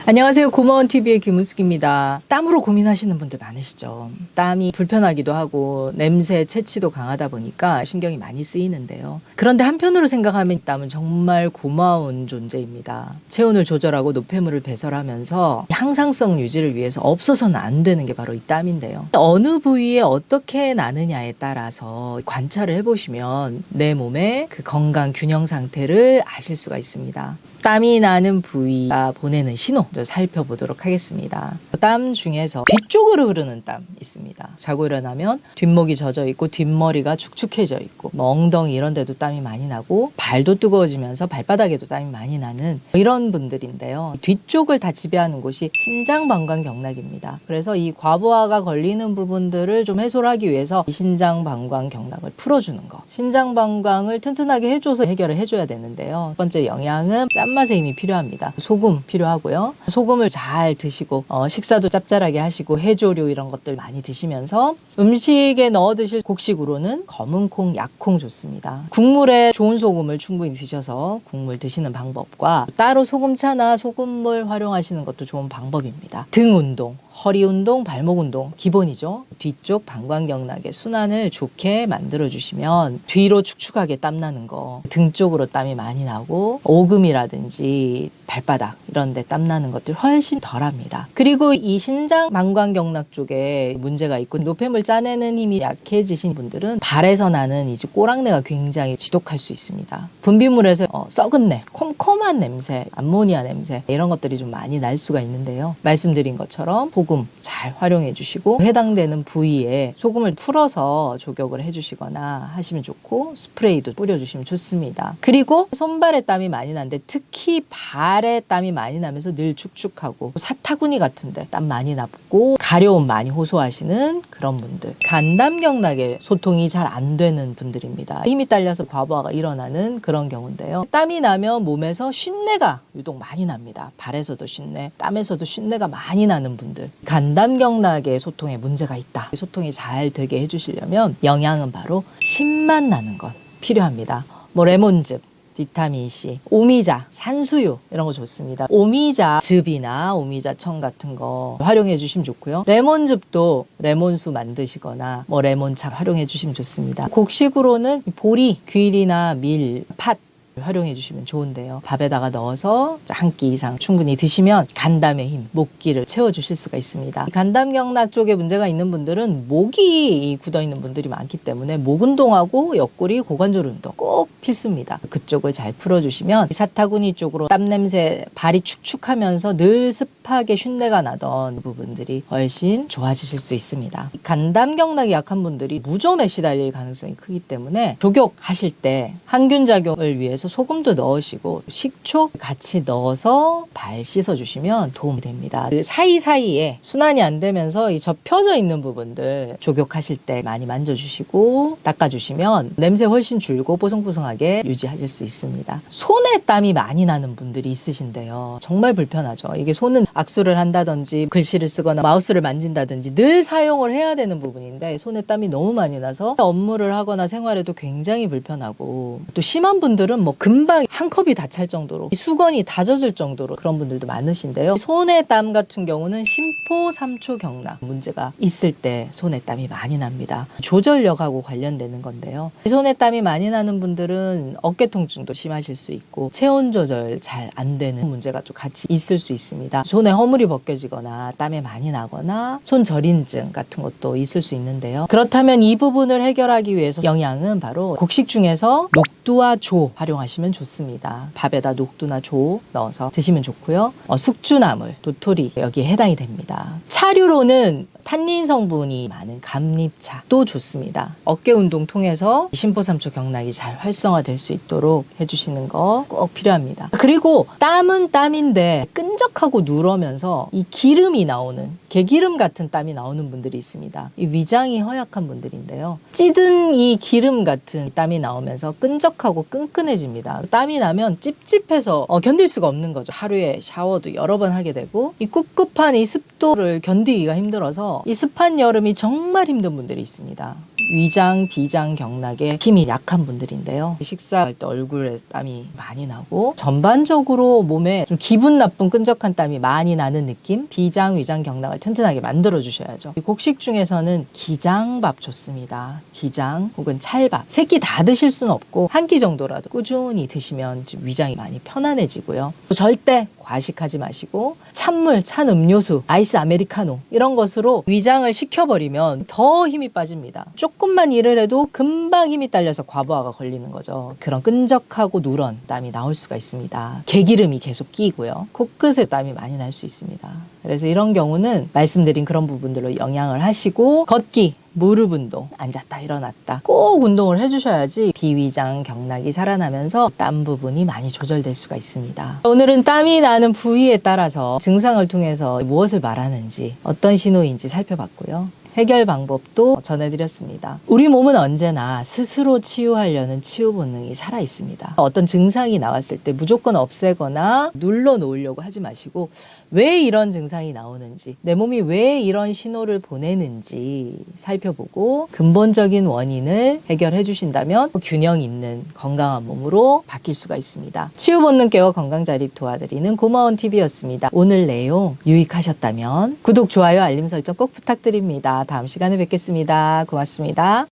안녕하세요. 고마원TV의 김은숙입니다. 땀으로 고민하시는 분들 많으시죠. 땀이 불편하기도 하고 냄새, 채취도 강하다 보니까 신경이 많이 쓰이는데요. 그런데 한편으로 생각하면 땀은 정말 고마운 존재입니다. 체온을 조절하고 노폐물을 배설하면서 항상성 유지를 위해서 없어서는 안 되는 게 바로 이 땀인데요. 어느 부위에 어떻게 나느냐에 따라서 관찰을 해보시면 내 몸의 그 건강 균형 상태를 아실 수가 있습니다. 땀이 나는 부위가 보내는 신호 살펴보도록 하겠습니다. 땀 중에서 뒤쪽으로 흐르는 땀 있습니다. 자고 일어나면 뒷목이 젖어 있고 뒷머리가 축축해져 있고 엉덩이 이런 데도 땀이 많이 나고 발도 뜨거워지면서 발바닥에도 땀이 많이 나는 이런 분들인데요. 뒤쪽을 다 지배하는 곳이 신장방광경락입니다. 그래서 이 과부하가 걸리는 부분들을 좀 해소를 하기 위해서 이 신장방광경락을 풀어주는 거. 신장방광을 튼튼하게 해줘서 해결을 해줘야 되는데요. 첫 번째 영양은 짠맛의 힘이 필요합니다. 소금 필요하고요. 소금을 잘 드시고 식사도 짭짤하게 하시고 해조류 이런 것들 많이 드시면서 음식에 넣어 드실 곡식으로는 검은콩, 약콩 좋습니다. 국물에 좋은 소금을 충분히 드셔서 국물 드시는 방법과 따로 소금차나 소금물 활용하시는 것도 좋은 방법입니다. 등 운동, 허리 운동, 발목 운동 기본이죠. 뒤쪽 방광경락의 순환을 좋게 만들어주시면 뒤로 축축하게 땀나는 거, 등 쪽으로 땀이 많이 나고 오금이라든지 발바닥 이런 데 땀나는 것들 훨씬 덜합니다. 그리고 이 신장 방광경락 쪽에 문제가 있고 노폐물 짜내는 힘이 약해지신 분들은 발에서 나는 이제 꼬랑내가 굉장히 지독할 수 있습니다. 분비물에서 썩은 내, 콤콤한 냄새, 암모니아 냄새 이런 것들이 좀 많이 날 수가 있는데요. 말씀드린 것처럼 소금 잘 활용해 주시고 해당되는 부위에 소금을 풀어서 조격을 해주시거나 하시면 좋고 스프레이도 뿌려주시면 좋습니다. 그리고 손발에 땀이 많이 나는데 특히 발에 땀이 많이 나면서 늘 축축하고 사타구니 같은데 땀 많이 나고 가려움 많이 호소하시는 그런 분들, 간담경락에 소통이 잘 안 되는 분들입니다. 힘이 딸려서 과부하가 일어나는 그런 경우인데요. 땀이 나면 몸에서 쉰내가 유독 많이 납니다. 발에서도 쉰내, 땀에서도 쉰내가 많이 나는 분들, 간담경락의 소통에 문제가 있다. 소통이 잘 되게 해주시려면 영양은 바로 신맛 나는 것 필요합니다. 레몬즙, 비타민C, 오미자, 산수유 이런 거 좋습니다. 오미자즙이나 오미자청 같은 거 활용해 주시면 좋고요. 레몬즙도 레몬수 만드시거나 레몬차 활용해 주시면 좋습니다. 곡식으로는 보리, 귀리나 밀, 팥 활용해 주시면 좋은데요. 밥에다가 넣어서 한 끼 이상 충분히 드시면 간담의 힘, 목기를 채워주실 수가 있습니다. 간담경락 쪽에 문제가 있는 분들은 목이 굳어있는 분들이 많기 때문에 목 운동하고 옆구리 고관절 운동 꼭 필수입니다. 그쪽을 잘 풀어주시면 사타구니 쪽으로 땀 냄새, 발이 축축하면서 늘 습하게 쉰내가 나던 부분들이 훨씬 좋아지실 수 있습니다. 간담경락이 약한 분들이 무좀에 시달릴 가능성이 크기 때문에 조격하실 때 항균 작용을 위해서 소금도 넣으시고 식초 같이 넣어서 발 씻어주시면 도움이 됩니다. 그 사이사이에 순환이 안 되면서 이 접혀져 있는 부분들 조격하실 때 많이 만져주시고 닦아주시면 냄새 훨씬 줄고 뽀송뽀송하게 유지하실 수 있습니다. 손에 땀이 많이 나는 분들이 있으신데요. 정말 불편하죠. 이게 손은 악수를 한다든지 글씨를 쓰거나 마우스를 만진다든지 늘 사용을 해야 되는 부분인데 손에 땀이 너무 많이 나서 업무를 하거나 생활에도 굉장히 불편하고 또 심한 분들은 금방 한 컵이 다 찰 정도로 수건이 다 젖을 정도로 그런 분들도 많으신데요. 손의 땀 같은 경우는 심포삼초 경락 문제가 있을 때 손에 땀이 많이 납니다. 조절력하고 관련되는 건데요. 손에 땀이 많이 나는 분들은 어깨 통증도 심하실 수 있고 체온 조절 잘 안 되는 문제가 좀 같이 있을 수 있습니다. 손에 허물이 벗겨지거나 땀이 많이 나거나 손 저린증 같은 것도 있을 수 있는데요. 그렇다면 이 부분을 해결하기 위해서 영양은 바로 곡식 중에서 녹두와 조 활용하시면 좋습니다. 밥에다 녹두나 조 넣어서 드시면 좋고요. 숙주나물, 도토리 여기에 해당이 됩니다. 차류로는 탄닌 성분이 많은 감립차도 좋습니다. 어깨 운동 통해서 심포삼초 경락이 잘 활성화될 수 있도록 해주시는 거 꼭 필요합니다. 그리고 땀은 땀인데 끈적하고 누러면서 이 기름이 나오는 개기름 같은 땀이 나오는 분들이 있습니다. 이 위장이 허약한 분들인데요. 찌든 이 기름 같은 땀이 나오면서 끈적하고 끈끈해집니다. 땀이 나면 찝찝해서 견딜 수가 없는 거죠. 하루에 샤워도 여러 번 하게 되고 이 꿉꿉한 이 습도를 견디기가 힘들어서 이 습한 여름이 정말 힘든 분들이 있습니다. 위장, 비장, 경락에 힘이 약한 분들인데요. 식사할 때 얼굴에 땀이 많이 나고 전반적으로 몸에 좀 기분 나쁜 끈적한 땀이 많이 나는 느낌? 비장, 위장, 경락을 튼튼하게 만들어 주셔야죠. 곡식 중에서는 기장밥 좋습니다. 기장 혹은 찰밥. 세 끼 다 드실 수는 없고 한 끼 정도라도 꾸준히 드시면 위장이 많이 편안해지고요. 절대 과식하지 마시고 찬물, 찬 음료수, 아이스 아메리카노 이런 것으로 위장을 식혀버리면 더 힘이 빠집니다. 조금만 일을 해도 금방 힘이 딸려서 과부하가 걸리는 거죠. 그런 끈적하고 누런 땀이 나올 수가 있습니다. 개기름이 계속 끼고요. 코끝에 땀이 많이 날 수 있습니다. 그래서 이런 경우는 말씀드린 그런 부분들로 영양을 하시고 걷기, 무릎 운동, 앉았다 일어났다 꼭 운동을 해주셔야지 비위장 경락이 살아나면서 땀 부분이 많이 조절될 수가 있습니다. 오늘은 땀이 나는 부위에 따라서 증상을 통해서 무엇을 말하는지 어떤 신호인지 살펴봤고요. 해결 방법도 전해드렸습니다. 우리 몸은 언제나 스스로 치유하려는 치유 본능이 살아 있습니다. 어떤 증상이 나왔을 때 무조건 없애거나 눌러 놓으려고 하지 마시고 왜 이런 증상이 나오는지, 내 몸이 왜 이런 신호를 보내는지 살펴보고 근본적인 원인을 해결해 주신다면 균형 있는 건강한 몸으로 바뀔 수가 있습니다. 치유 본능 깨워 건강 자립 도와드리는 고마운 TV였습니다. 오늘 내용 유익하셨다면 구독, 좋아요, 알림 설정 꼭 부탁드립니다. 다음 시간에 뵙겠습니다. 고맙습니다.